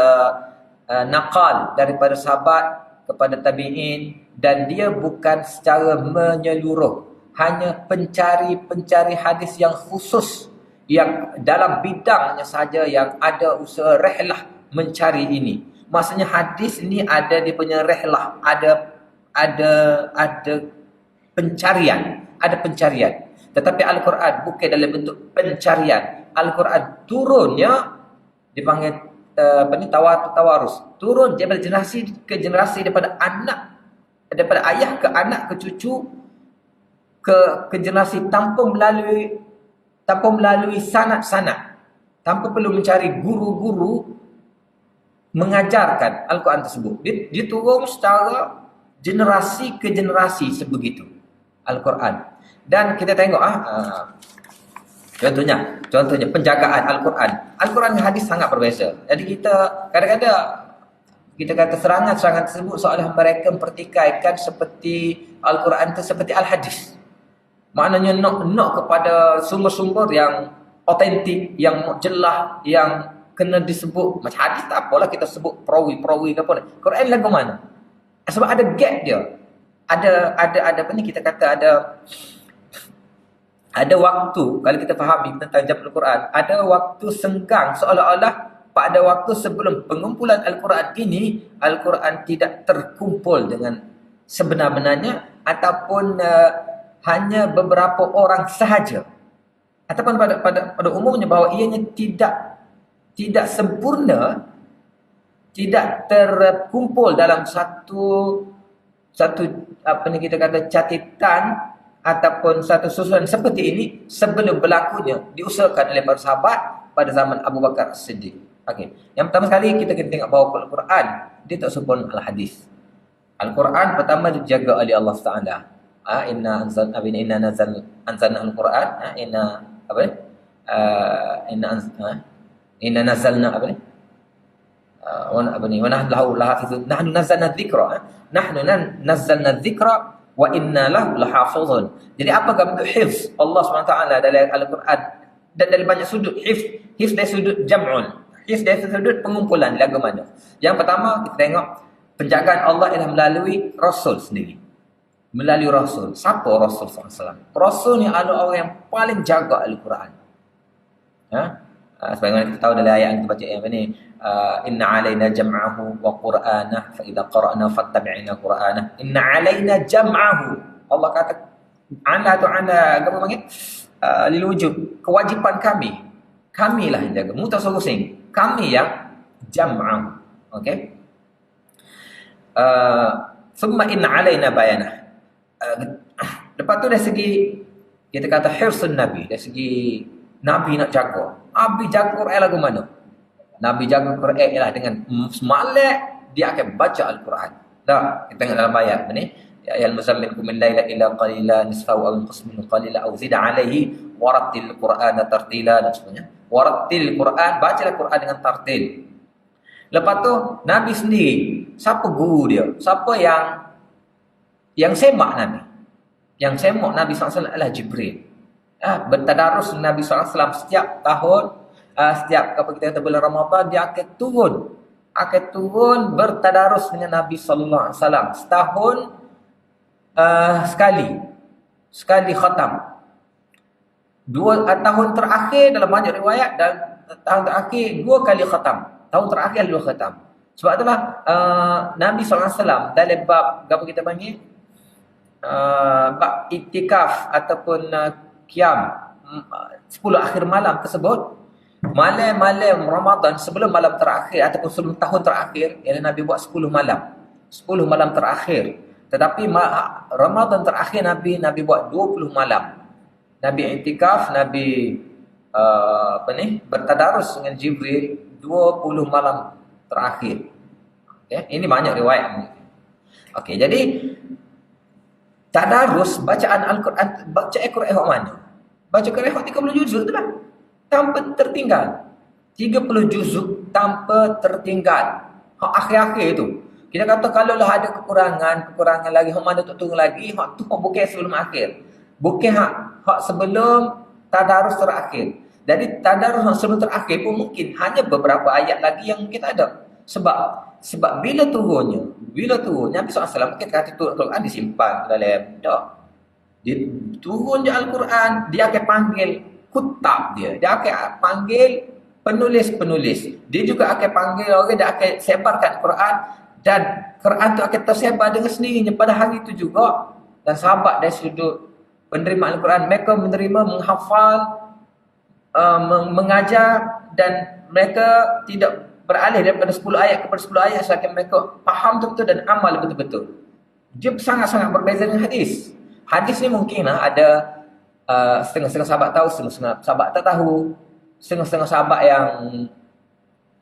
naqal daripada sahabat kepada tabi'in, dan dia bukan secara menyeluruh, hanya pencari hadis yang khusus, yang dalam bidangnya saja yang ada usaha rehlah mencari ini. Maksudnya hadis ni ada dia punya rehlah, ada pencarian, Tetapi Al-Quran bukan dalam bentuk pencarian. Al-Quran turunnya dipanggil tawarus. Turun daripada generasi ke generasi, daripada ayah ke anak ke cucu ke generasi, tanpa melalui sanad-sanad, tanpa perlu mencari guru-guru mengajarkan Al-Quran tersebut. Dia turun secara generasi ke generasi sebegitu Al-Quran. Dan kita tengok contohnya penjagaan Al-Quran. Al-Quran dan hadis sangat berbeza. Jadi kita kadang-kadang kita kata serangan tersebut seolah mereka mempertikaikan seperti Al-Quran itu seperti Al-Hadis. Maknanya nak kepada sumber-sumber yang autentik, yang jelas, yang kena disebut. Macam hadis tak apalah kita sebut perawi ke apa. Quran lagu mana? Sebab ada gap dia. Ada apa ni, kita kata ada waktu, kalau kita fahami tentang jam Al-Quran, ada waktu senggang, seolah-olah pada waktu sebelum pengumpulan Al-Quran ini, Al-Quran tidak terkumpul dengan sebenar-benarnya, ataupun hanya beberapa orang sahaja, ataupun pada umumnya bahawa ianya tidak sempurna, tidak terkumpul dalam satu apa ni kita kata catatan ataupun satu susunan seperti ini sebelum berlakunya diusahakan oleh para sahabat pada zaman Abu Bakar As-Siddiq. Okey. Yang pertama sekali kita kena tengok bahawa Al-Quran dia tak sempurna al-hadis. Al-Quran pertama dijaga oleh Allah Taala. Inna anzalna al-Quran, inna nazzalna wa nahnu nazzalna dzikra. Nahnu nazzalna dzikra wa inna lahu lahafizun. Jadi apakah bentuk hifz Allah SWT dalam Al-Quran? Dan dari banyak sudut hifz dari sudut jam'un, hifz dari sudut pengumpulan lagu mana. Yang pertama kita tengok penjagaan Allah ialah melalui Rasul sendiri. Melalui Rasul. Siapa Rasul SAW? Rasul ni adalah orang yang paling jaga Al-Quran. Sebagaimana kita tahu dalam ayat yang kita baca yang ini, inna alaina jam'ahu wa qur'anah fa idza qara'na fattabi'na qur'anah. Inna alaina jam'ahu. Allah kata ala apa panggil? Lil wujub, kewajipan kamilah yang jaga, mutasawisin, kami yang jam'ahu. Okey. Thumma inna alaina bayanah. Lepas tu dari segi kita kata hifzun nabi, dari segi Nabi nak jaga. Nabi jaga Quran lagu mana? Nabi jaga Quran ialah dengan semalam dia akan baca Al-Quran. Tak, kita tengok dalam ayat ni. Ya ayyuhal muzammil qum al-laila illa qalila nisfahu aw inqus minhu qalila aw zid alayhi warattil Qur'ana tartila dan sebagainya. Warattil Quran, bacalah Quran dengan tartil. Lepas tu Nabi sendiri, siapa guru dia? Siapa yang semak Nabi? Yang semak Nabi SAW adalah Jibril. Bertadarus Nabi SAW setiap tahun, setiap apa kita kata bulan Ramadan, dia akan turun bertadarus dengan Nabi SAW setahun sekali khatam. Tahun terakhir dalam banyak riwayat, dan tahun terakhir 2 kali khatam. Tahun terakhir 2 khatam. Sebab itulah Nabi SAW dalam bab apa kita panggil bab iktikaf ataupun qiyam 10 akhir malam tersebut, malam-malam Ramadan sebelum malam terakhir ataupun sebelum tahun terakhir, ialah Nabi buat 10 malam terakhir. Tetapi Ramadan terakhir Nabi buat 20 malam. Nabi iktikaf, Nabi bertadarus dengan Jibril 20 malam terakhir. Okay? Ini banyak riwayat. Okey, jadi tadarus bacaan Al-Quran, baca Al-Quran mana? Baca Al-Quran 30 juzuk tu lah, tanpa tertinggal. 30 juzuk tanpa tertinggal. Akhir-akhir tu. Kita kata kalau lah ada kekurangan lagi, hak mana tak turun lagi, hak tu bukan sebelum akhir. Bukan hak sebelum tadarus terakhir. Jadi tadarus sebelum terakhir pun mungkin hanya beberapa ayat lagi yang kita ada. Sebab bila turunnya Nabi SAW mungkin kata turun Al-Quran disimpan dalam tak. Dia turun je Al-Quran, dia akan panggil kutab dia akan panggil penulis-penulis. Dia juga akan panggil orang dia akan sebarkan Quran, dan Quran tu akan tersebar dengan sendirinya pada hari itu juga. Dan sahabat dari sudut penerima Al-Quran, mereka menerima, menghafal, mengajar, dan mereka tidak beralih daripada 10 ayat kepada 10 ayat sehingga mereka faham betul-betul dan amal betul-betul. Dia sangat-sangat berbeza dengan hadis. Hadis ni mungkinlah ada setengah-setengah sahabat tahu, setengah-setengah sahabat tak tahu. Setengah-setengah sahabat yang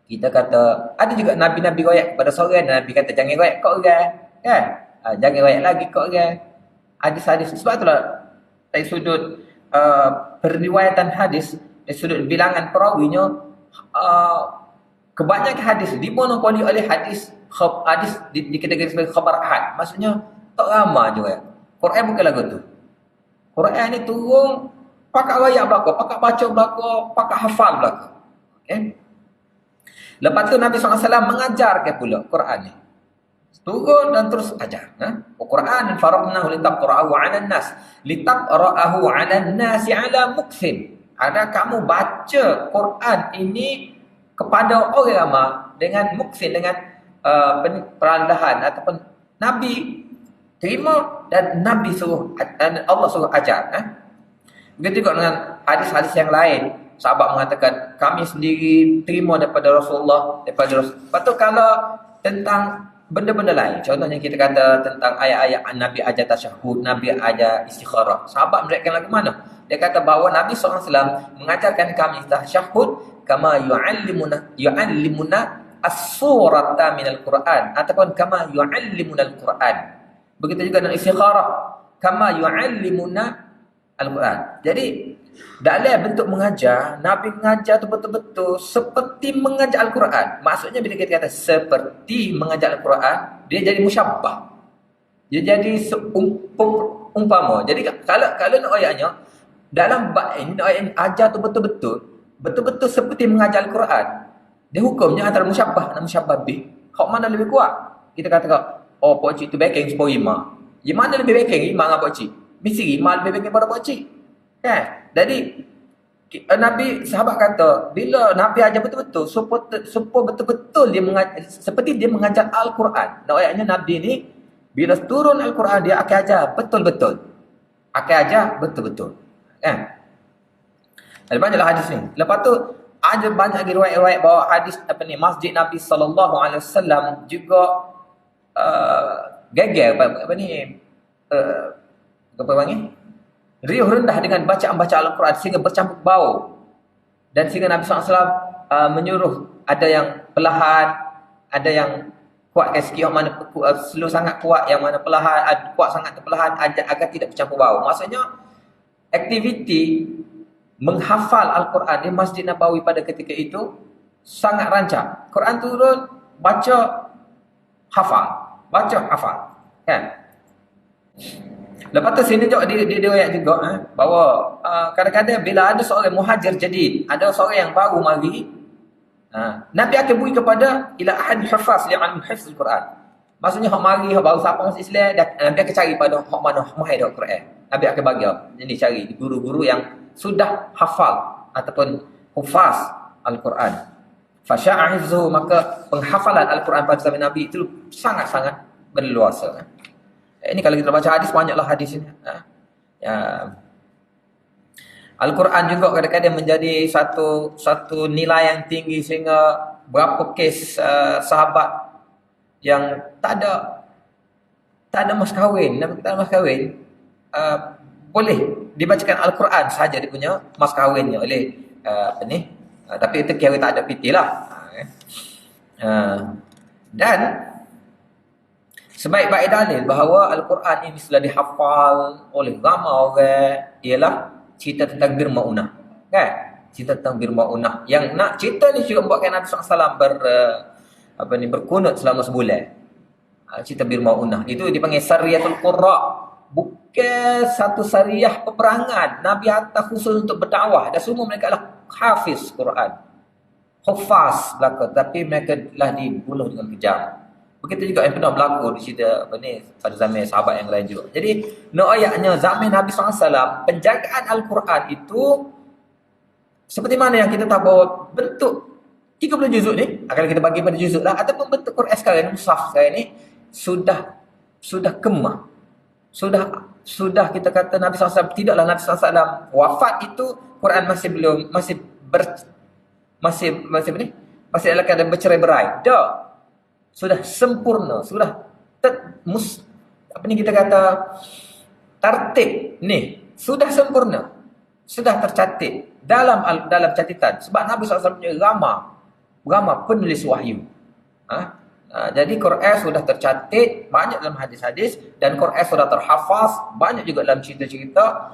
kita kata, ada juga Nabi-Nabi riwayat kepada seorang, dan Nabi kata jangan riwayat kat orang, kan? Jangan riwayat lagi kat orang. Hadis-hadis. Sebab itulah dari sudut periwayatan hadis, dari sudut bilangan perawinya, kebanyakan hadis dimonopoli oleh hadis di kategori sebagai khabar ahad. Maksudnya tak ramai juga. Quran bukan lagu tu. Quran ni turun pakat rakyat belaka, pakat baca belaka, pakat hafal belaka. Okay? Lepas tu Nabi SAW mengajarkan pula Quran ni. Turun dan terus ajar. Quran faraqnahu litaqra'ahu 'alan nas, litaqra'ahu 'alan nasi 'ala muksin. Ada kamu baca Quran ini kepada orang ramai dengan muksin, dengan perlahan ataupun Nabi terima dan Nabi suruh, dan Allah suruh ajar. Begitu juga dengan hadis-hadis yang lain. Sahabat mengatakan kami sendiri terima daripada Rasulullah, Lepas tu kalau tentang benda-benda lain, contohnya kita kata tentang ayat-ayat Nabi ajar tasyahud, Nabi ajar istikharah, sahabat mereka lagu mana? Dia kata bahawa Nabi SAW mengajarkan kami tasyahud kama yu'allimuna as-surata minal Quran, ataupun kama yu'allimuna al-Quran. Begitu juga dengan istikharah, kama yu'allimuna al-Quran. Jadi dalam bentuk mengajar, Nabi mengajar tu betul-betul seperti mengajar Al-Quran. Maksudnya bila kita kata seperti mengajar Al-Quran, dia jadi musyabbah. Dia jadi umpama. Jadi kalau nak ayatnya, dalam bab ini ayat ini ajar tu betul-betul seperti mengajar Al-Quran. Dia hukumnya antara musyabbah dan musyabbah bih. Hak mana lebih kuat? Kita kata, oh pak cik tu backing sepuluh imam. Yang mana lebih backing? Imam dengan pak cik. Mesti imam lebih backing pada pak cik. Kan? Jadi Nabi, sahabat kata, bila Nabi ajar betul-betul, supaya betul-betul dia mengajar, seperti dia mengajar Al-Quran. Dan ayatnya Nabi ni, bila turun Al-Quran, dia akan ajar betul-betul. Kan? Ada banyaklah hadis ni. Lepas tu, ada banyak lagi riwayat-riwayat bahawa hadis Masjid Nabi SAW juga gagal, apa panggil? Riuh rendah dengan bacaan-bacaan Al-Quran sehingga bercampur bau. Dan sehingga Nabi SAW menyuruh, ada yang perlahan, ada yang kuatkan sikit, yang mana slow sangat kuat, yang mana perlahan, kuat sangat perlahan, agar tidak bercampur bau. Maksudnya aktiviti menghafal Al-Quran di Masjid Nabawi pada ketika itu sangat rancak. Quran turun, baca, hafal. Kan? Lepas tu sini juga dia ayat juga bahawa kadang-kadang bila ada seorang muhajir jadid, ada seorang yang baru mari, Nabi akan beri kepada ila ahad hafaz li'an hifz al-Quran. Maksudnya hak mari, hak baru siapa masuk Islam, Nabi akan cari pada hak mana mahir dak Quran. Nabi akan bagi jadi cari guru-guru yang sudah hafal ataupun hufaz al-Quran. Fasya'a hifzuhu, maka penghafalan Al-Quran pada zaman Nabi itu sangat-sangat berluasa. Ini kalau kita baca hadis, banyaklah hadis ini. Al-Quran juga kadang-kadang menjadi satu nilai yang tinggi, sehingga berapa kes sahabat yang tak ada mas kahwin, boleh dibacakan Al-Quran saja dia punya mas kahwinnya oleh tapi itu kira tak ada piti lah. Dan sebaik-baik dalil bahawa Al-Quran ini sudah dihafal oleh ramai orang ialah cerita tentang Bir Ma'unah. Kan? Cerita tentang Bir Ma'unah. Yang nak cerita ni juga buatkan Nabi SAW berkunut selama sebulan. Cerita Bir Ma'unah. Itu dipanggil Sariyatul Qurra. Bukan satu syariah peperangan. Nabi hantar khusus untuk berdakwah. Dan semua mereka adalah hafiz Quran. Hufaz belaka, tapi mereka telah dibunuh dengan kejam. Begitu juga yang pernah berlaku di cerita pada zaman sahabat yang lain juga. Jadi no ayatnya zaman Nabi SAW, penjagaan Al-Quran itu seperti mana yang kita tahu bahawa bentuk 30 juzuk ni, akan kita bagi pada juzuk lah, ataupun bentuk Quran sekarang ni, mushaf sekarang ni sudah kemah. Sudah kita kata Nabi SAW, tidaklah Nabi SAW wafat itu Quran masih belum, masih dalam keadaan bercerai-berai. Dah, sudah sempurna, sudah kita kata tertib ni, sudah sempurna, sudah tercatat dalam catatan. Sebab Nabi SAW punya ramah penulis wahyu. Jadi Quran sudah tercatat banyak dalam hadis-hadis, dan Quran sudah terhafaz banyak juga dalam cerita-cerita.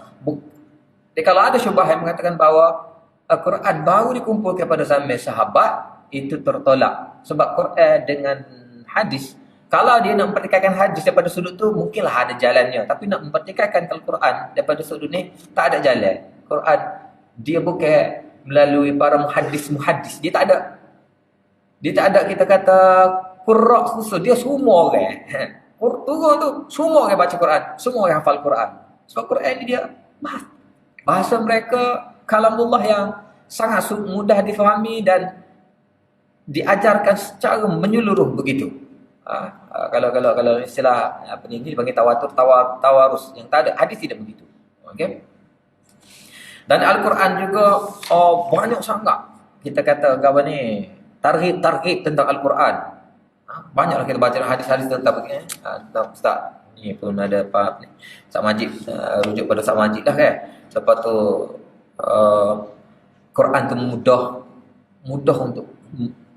Jadi kalau ada syubhah yang mengatakan bahawa Al-Quran baru dikumpulkan pada zaman sahabat, itu tertolak. Sebab Quran dengan hadis, kalau dia nak mempertikaikan hadis daripada sudut tu, mungkinlah ada jalannya. Tapi nak mempertikaikan Al-Quran daripada sudut ni, tak ada jalan. Quran, dia bukan melalui para muhaddis. Dia tak ada kita kata qurra khusus. Dia semua orang. Turun tu, semua orang baca Quran. Semua orang hafal Quran. Sebab Quran ni dia bahasa mereka, kalamullah yang sangat mudah difahami dan diajarkan secara menyeluruh begitu. Kalau istilah apa ni dipanggil tawarus, yang tak ada hadis tidak begitu. Okey. Dan Al-Quran juga banyak sangat kita kata apa ni targhib tentang Al-Quran. Banyaklah kita baca hadis-hadis tentang begini. Tentang Ustaz ni pun ada apa ni, Ustaz Majid, rujuk pada Ustaz Majid lah kan. Lepas tu Quran tu mudah untuk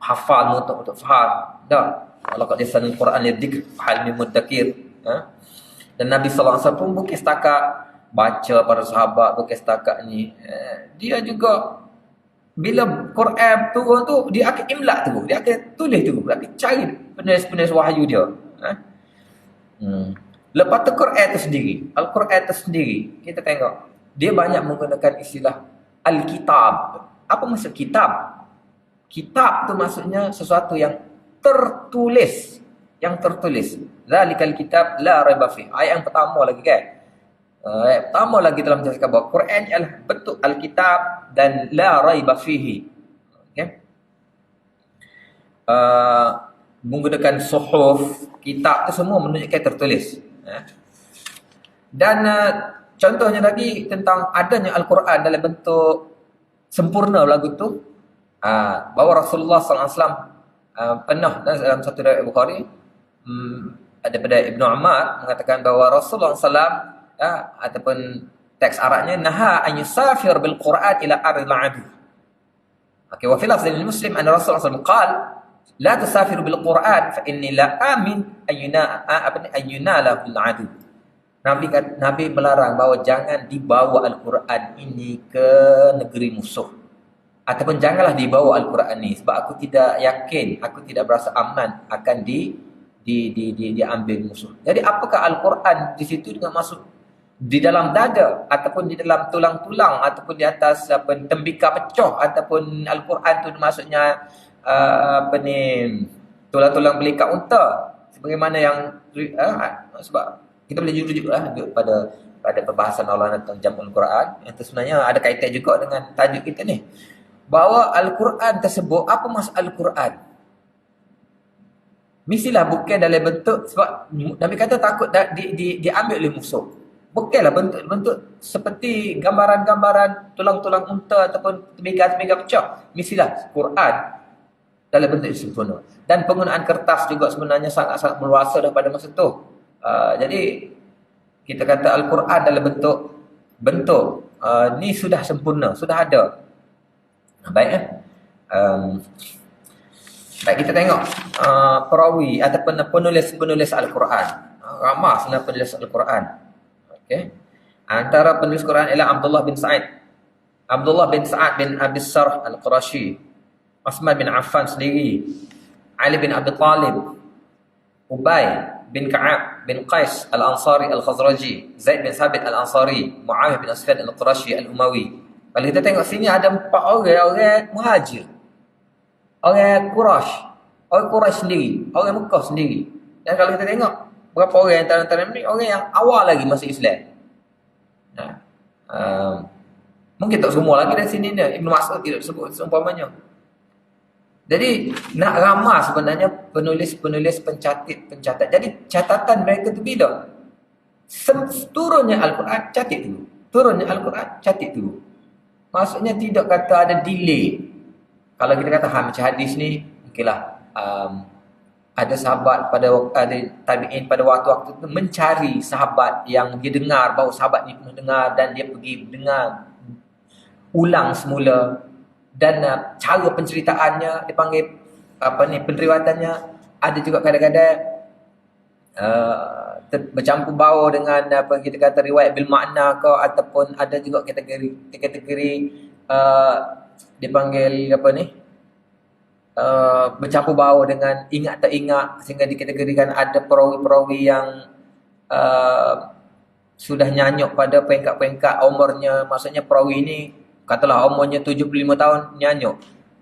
hafal, mudah untuk faham. Dah, kalau kat lisan Al-Quran lidzikr hal min mudzakir. Dan Nabi sallallahu alaihi wasallam pun bukan setakat baca para sahabat, bukan setakat ni. Dia juga bila Quran turun tu, dia akan imla tu, dia akan tulis tu, dia akan cari penulis wahyu dia. Lepas tu Quran tu sendiri, Al-Quran tu sendiri, kita tengok dia banyak menggunakan istilah Al-Kitab. Apa maksud kitab? Kitab tu maksudnya sesuatu yang tertulis. Zalikal kitab la raiba fi. Ayat yang pertama lagi kan. Ayat pertama lagi dalam menjelaskan bahawa Quran adalah bentuk Al-Kitab dan la raiba fihi. Okay. Menggunakan suhuf, kitab tu semua menunjukkan tertulis. Dan contohnya lagi tentang adanya Al-Quran dalam bentuk sempurna lagu tu, bahawa Rasulullah SAW pernah dalam satu riwayat Bukhari, daripada Ibnu Ammar mengatakan bahawa Rasulullah SAW ataupun teks Arabnya, naha an yusafir bil Quran ila ardil adu. Okey, wa fi lafzil Muslim anna Rasulullah SAW qala la tusafiru bil Quran fa inni la amin ayuna bil adu. Nabi melarang bahawa jangan dibawa Al-Quran ini ke negeri musuh, ataupun janganlah dibawa Al-Quran ini, sebab aku tidak yakin, aku tidak berasa aman akan diambil musuh. Jadi apakah Al-Quran di situ dengan masuk di dalam dada, ataupun di dalam tulang-tulang, ataupun di atas tembikar pecah, ataupun Al-Quran tu maksudnya tulang-tulang belikat unta, sebagaimana yang sebab kita boleh rujuk pada perbahasan Allah tentang Jam'ul Quran, yang sebenarnya ada kaitan juga dengan tajuk kita ni, bahawa Al-Quran tersebut, apa maksud Al-Quran? Mestilah bukan dalam bentuk, sebab Nabi kata takut diambil oleh musuh. Bukanlah bentuk seperti gambaran-gambaran tulang-tulang unta ataupun tembikar-tembikar pecah. Mestilah Quran dalam bentuk sempurna. Dan penggunaan kertas juga sebenarnya sangat-sangat meluasa pada masa tu. Jadi kita kata Al-Quran dalam bentuk ni sudah sempurna, sudah ada. Baik baik, kita tengok perawi ataupun penulis Al-Quran. Ramah sebenarnya penulis Al-Quran. Okey. Antara penulis Quran ialah Abdullah bin Sa'ad bin Abi Sarh Al-Qurashi, Uthman bin Affan sendiri, Ali bin Abi Talib, Ubay bin Ka'ab bin Qais Al-Ansari Al-Khazraji, Zaid bin Thabit Al-Ansari, Muawiyah bin Asfad Al-Qurashi Al-Umawi. Kalau kita tengok sini ada 4 orang muhajir. orang Quraisy, orang Quraisy sendiri, orang Mekah sendiri. Dan kalau kita tengok berapa orang antara ni orang yang awal lagi masuk Islam. Nah, mungkin tak semua lagi dari sini ni. Ibn Mas'ud tidak sebut seumpamanya. Jadi nak ramah sebenarnya penulis-penulis pencatat. Jadi catatan mereka tu bila turunnya Al-Quran catat dulu. Turunnya Al-Quran catat dulu. Maksudnya tidak kata ada delay. Kalau kita kata macam hadis ni, mungkinlah ada sahabat ada tabi'in pada waktu-waktu itu mencari sahabat yang dia dengar, bahawa sahabat ni pernah dengar dan dia pergi dengar ulang semula. Dan cara penceritaannya dipanggil peneriwayatannya ada juga kadang-kadang bercampur baur dengan kita kata riwayat bil makna ke, ataupun ada juga kategori dipanggil bercampur baur dengan ingat tak ingat, sehingga dikategorikan ada perawi-perawi yang sudah nyanyuk pada peringkat-peringkat umurnya. Maksudnya perawi ini katalah umurnya 75 tahun nyanyuk.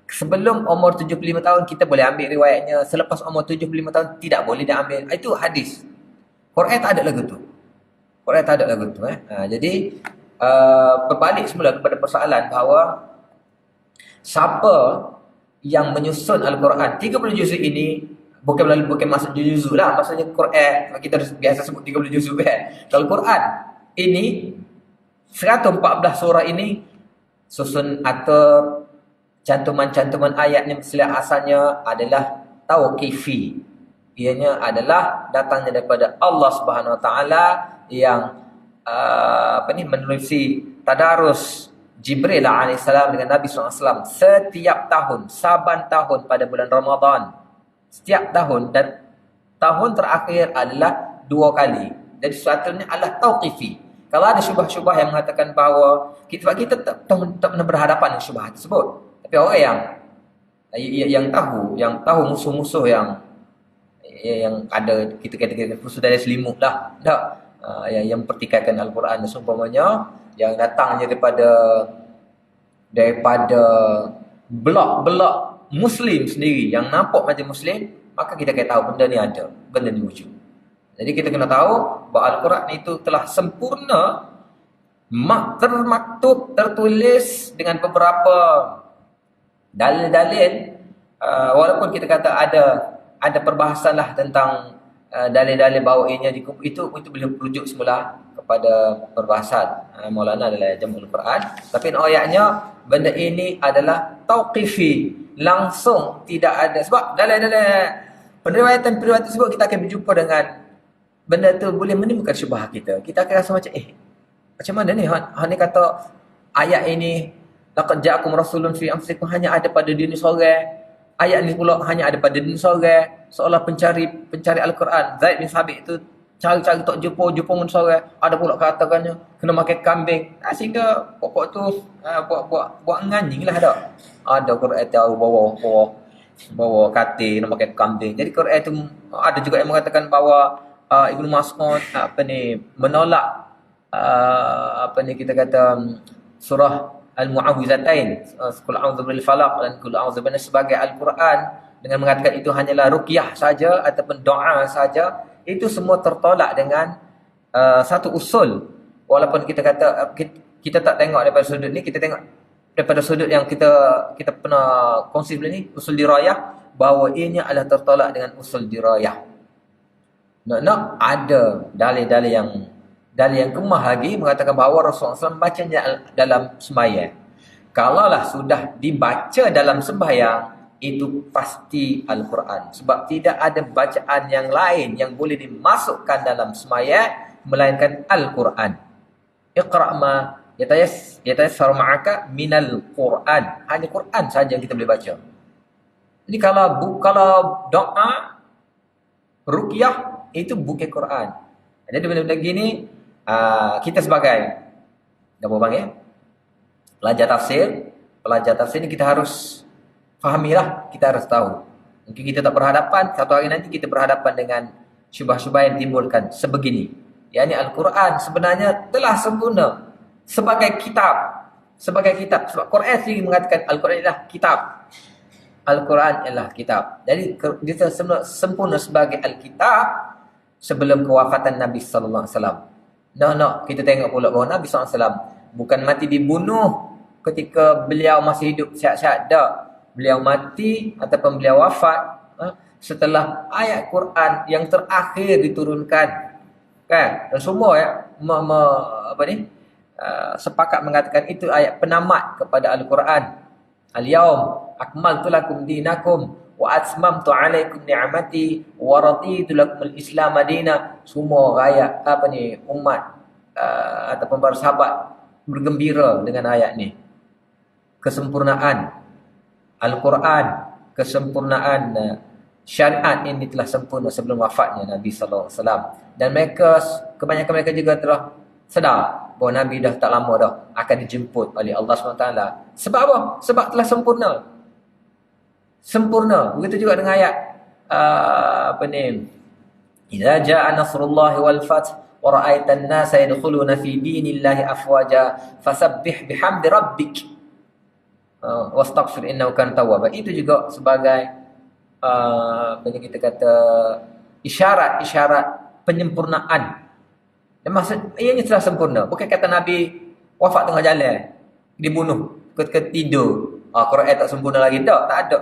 Sebelum umur 75 tahun kita boleh ambil riwayatnya. Selepas umur 75 tahun tidak boleh diambil. Itu hadis. Quran tak ada lagu tu. Quran tak ada lagu tu. Jadi berbalik semula kepada persoalan bahawa siapa yang menyusun Al-Quran 30 juzuk ini bukan maksud juzuk lah. Maksudnya Quran kita biasa sebut 30 juzuk kan. Kalau Quran ini 114 surah ini susun atur cantuman-cantuman ayatnya asalnya adalah tauqifi. Ianya adalah datangnya daripada Allah Subhanahu Wa Taala yang menerusi tadarus Jibril alaihissalam dengan Nabi SAW setiap tahun, saban tahun pada bulan Ramadan. Setiap tahun, dan tahun terakhir adalah 2 kali. Jadi sesuatunya adalah tauqifi. Kalau ada syubah-syubah yang mengatakan bahawa kita tak pernah berhadapan dengan syubah tersebut. Tapi orang yang tahu musuh-musuh yang ada kita katakan musuh dari selimut lah. Tak. Yang pertikaikan Al-Quran seumpamanya, yang datangnya daripada blok-blok Muslim sendiri yang nampak macam Muslim, maka kita kena tahu benda ni ada, benda ni wujud. Jadi kita kena tahu bahawa Al-Quran itu telah sempurna, termaktub, tertulis dengan beberapa dalil-dalil. Walaupun kita kata ada perbahasan lah tentang dalil-dalil bahawa itu boleh merujuk semula kepada perbahasan Maulana adalah Jamul Quran. Tapi ayatnya benda ini adalah tauqifi, langsung tidak ada. Sebab dalil-dalil penriwayatan tersebut kita akan berjumpa dengan benda tu boleh menimbulkan syubhah kita. Kita akan rasa macam macam mana ni Han ni kata ayat ini laqad ja'akum rasulun fi anfusikum hanya ada pada diri seorang. Ayat ni pula hanya ada pada diri seorang. Seolah pencari Al-Quran Zaid bin Sabit tu cari-cari tak jumpa pun seorang. Ada pula katakannya kena makan kambing. Sehingga pokok tu buat nganying lah dak. Ada Quran tahu bawa katil nak makan kambing. Jadi Quran tu ada juga yang mengatakan bahawa Ibnu Mas'ud menolak kita kata surah Al-Mu'awwizatain, Qul a'udzu birabbil falaq dan Qul a'udzu binnas sebagai Al-Quran, dengan mengatakan itu hanyalah ruqyah saja ataupun doa saja. Itu semua tertolak dengan satu usul. Walaupun kita kata kita tak tengok daripada sudut ni, kita tengok daripada sudut yang kita pernah kongsi sebelum ni, usul dirayah, bahawa ianya adalah tertolak dengan usul dirayah. Nak ada dalil yang kemah lagi mengatakan bahawa Rasulullah SAW bacanya dalam sembahyang. Kalaulah sudah dibaca dalam sembahyang, itu pasti Al-Quran. Sebab tidak ada bacaan yang lain yang boleh dimasukkan dalam sembahyang melainkan Al-Quran. Iqra' ma yatayassar ma'aka minal Quran. Hanya Quran saja yang kita boleh baca. Jadi kalau doa, ruqyah, itu bukan Quran. Jadi benda-benda gini kita sebagai pelajar tafsir ni kita harus fahamilah, kita harus tahu. Mungkin kita tak berhadapan, satu hari nanti kita berhadapan dengan syubah-syubah yang ditimbulkan sebegini. Yani Al-Quran sebenarnya telah sempurna sebagai kitab. Sebab Quran sendiri mengatakan Al-Quran adalah kitab. Al-Quran ialah kitab. Jadi dia sempurna sebagai Al-Kitab sebelum kewafatan Nabi sallallahu alaihi wasallam. Kita tengok pula bahawa Nabi sallallahu alaihi wasallam bukan mati dibunuh ketika beliau masih hidup sihat-sihat, dah. Beliau mati ataupun beliau wafat setelah ayat Quran yang terakhir diturunkan, kan? Dan semua sepakat mengatakan itu ayat penamat kepada Al-Quran. Al-yaum akmaltu lakum dinakum wa atmamtu alaikum ni'mati wa raditu lakum al-islam madina. Semua rakyat umat ataupun para sahabat bergembira dengan ayat ni. Kesempurnaan Al-Quran, kesempurnaan syariat ini telah sempurna sebelum wafatnya Nabi sallallahu alaihi wasallam. Dan kebanyakan mereka juga telah sedar bahawa Nabi dah tak lama dah akan dijemput oleh Allah SWT. Sebab apa? Sebab telah sempurna. Sempurna. Begitu juga dengan ayat Idza jaa nasrullahi wal fath wa ra'aitan nasa yadkhuluna fi dinillahi afwaja fasabbih bihamdi rabbik wastaghfir innahu kana tawwaba. Itu juga sebagai kita kata isyarat-isyarat penyempurnaan. Dan maksud ianya telah sempurna. Bukan kata Nabi wafat tengah jalan, dibunuh ketika tidur. Quran tak sempurna lagi. Tak ada.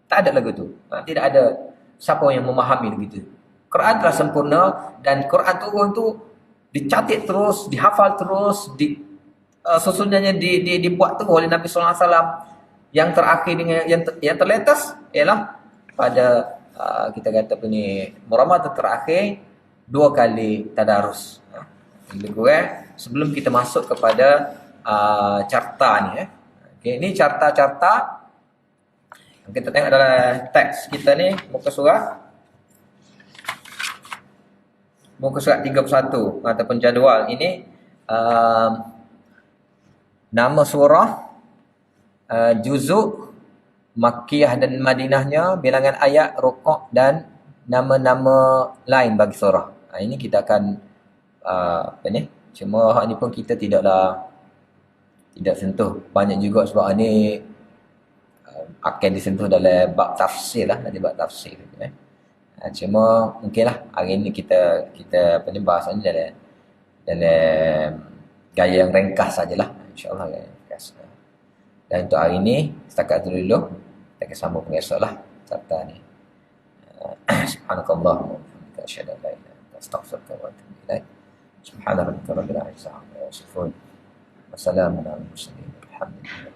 Tak ada lagu tu. Tidak ada siapa yang memahami begitu. Quran telah sempurna dan Quran turun tu dicatat terus, dihafal terus, susunannya dibuat terus oleh Nabi sallallahu alaihi wasallam. Yang terakhir dengan yang terletas ialah pada kita kata Ramadan terakhir 2 kali tadarus. Lebih kurang sebelum kita masuk kepada carta ni. Okay, ini carta-carta yang kita tengok dalam teks kita ni, muka surat 31 ataupun jadual ini. Nama surah, juzuk, Makkiyah dan Madinahnya, bilangan ayat, rukuk dan nama-nama lain bagi surah. Ini kita akan cuma hak ni pun kita tidak sentuh banyak juga sebab ni akan disentuh dalam bab tafsir lah, nanti bab tafsir. Cuma mungkinlah hari ni kita bahas ni dalam gaya yang ringkas sajalah, insya-Allah ringkas. Dan untuk hari ni setakat itu dulu. Kita akan sambung esoklah serta ni. Subhanakallahumma wa bihamdika asyhadu an la ilaha illa anta astaghfiruka wa atubu ilaik. Subhana rabbika rabbil izzati amma yasifun. Wassalamun ala al mursalin. Alhamdulillah.